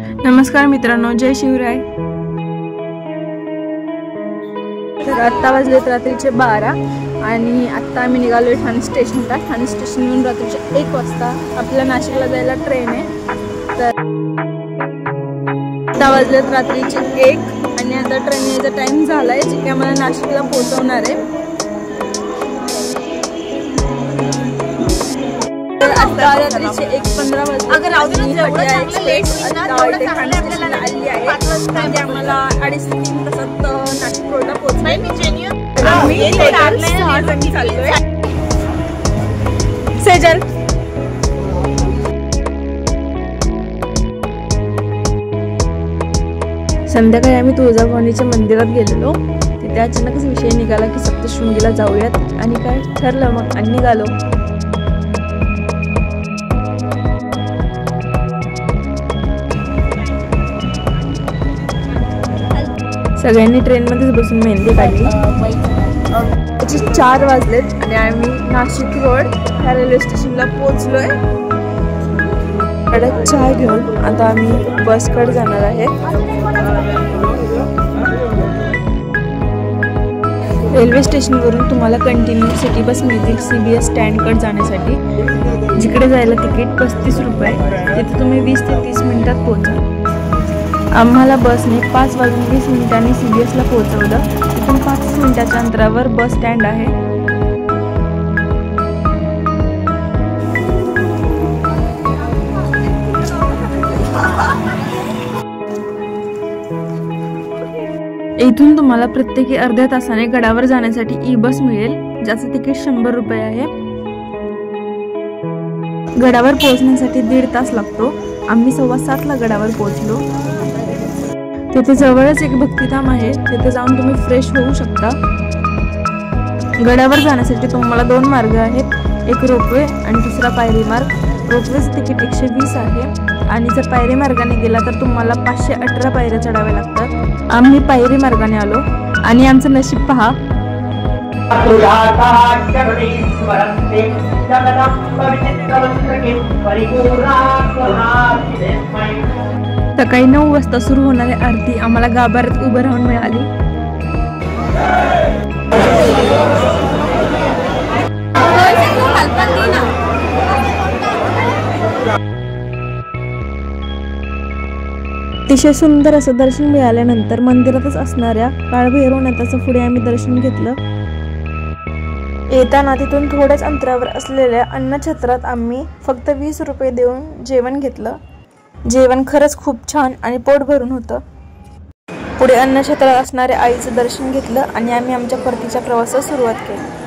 नमस्कार मित्रांनो, जय शिवराय। तर आत्ता वाजलेत रात्रीचे 12 आणि आत्ता आम्ही निघालोय ठाणे स्टेशनला। ठाणे स्टेशनवरून रात्रीचे 1 वाजता आपल्या नाशिकला जायला ट्रेन आहे। तर आत्ता वाजलेत रात्रीचे 1 आणि आता ट्रेन यायचा टाइम झालाय, जी की आम्हाला नाशिकला पोहोचवणार आहे। आता रात्रीचे 1:15 वाजले। अगर एक्सप्रेस आली आहे आणि आम्हाला 2.5 ते 3 तासात नाशिक रोडला पोहोचणार। सेजल संध्याकाळी आम्ही तुळजाभवानीच्या मंदिरात गेलेलो। तिथे अचानकच विषय निघाला की सप्तशृंगीला जाऊयात आणि काय ठरलं मग आणि निघालो। सगळ्यांनी ट्रेनमध्येच बसून मेहंदी काढली। 4 वाजलेत आणि आम्ही नाशिक रोड ह्या रेल्वे स्टेशनला पोहोचलोय। चहा घेऊन आता आम्ही बसकडे जाणार आहे। रेल्वे स्टेशनवरून तुम्हाला कंटिन्यू सिटी बस मिळतील CBS स्टँडकडे जाण्यासाठी। जिकडे जायला तिकीट 35 रुपये। तिथे तुम्ही 20 ते 30 मिनिटात पोहोचाल। आम्हाला बसने 5:20 CBSला पोहोचवलं। तिथून 5 मिनिटाच्या अंतरावर बस स्टँड आहे। इथून तुम्हाला प्रत्येकी अर्ध्या तासाने गडावर जाण्यासाठी ई-बस मिळेल, ज्याचं तिकीट 100 रुपये आहे। गडावर पोहोचण्यासाठी 1.5 तास लागतो। आम्ही 7:15ला गडावर पोहोचलो। तिथे जवळच एक भक्तिधाम आहे, तिथे जाऊन तुम्ही फ्रेश होऊ शकता। गडावर जाण्यासाठी तुम्हाला 2 मार्ग आहेत, एक रोपवे आणि दुसरा पायरी मार्ग। रोपवेचं तिकीट 120 आहे आणि जर पायरी मार्गाने गेला तर तुम्हाला 518 पायऱ्या चढाव्या लागतात। आम्ही पायरी मार्गाने आलो आणि आमचं नशीब पहा। सकाळी 9 वाजता सुरू होणारी आरती आम्हाला गाभाऱ्यात उभं राहून मिळाली। अतिशय सुंदर असं दर्शन मिळाल्यानंतर मंदिरातच असणाऱ्या काळभैरवनाथाचं पुढे आम्ही दर्शन घेतलं। येताना तिथून थोड्याच अंतरावर असलेल्या अन्नछत्रात आम्ही फक्त 20 रुपये देऊन जेवण घेतलं। जेवण खरंच खूप छान आणि पोट भरून होतं। पुढे अन्नछत्रात असणाऱ्या आईचं दर्शन घेतलं आणि आम्ही आमच्या परतीच्या प्रवासास सुरुवात केली।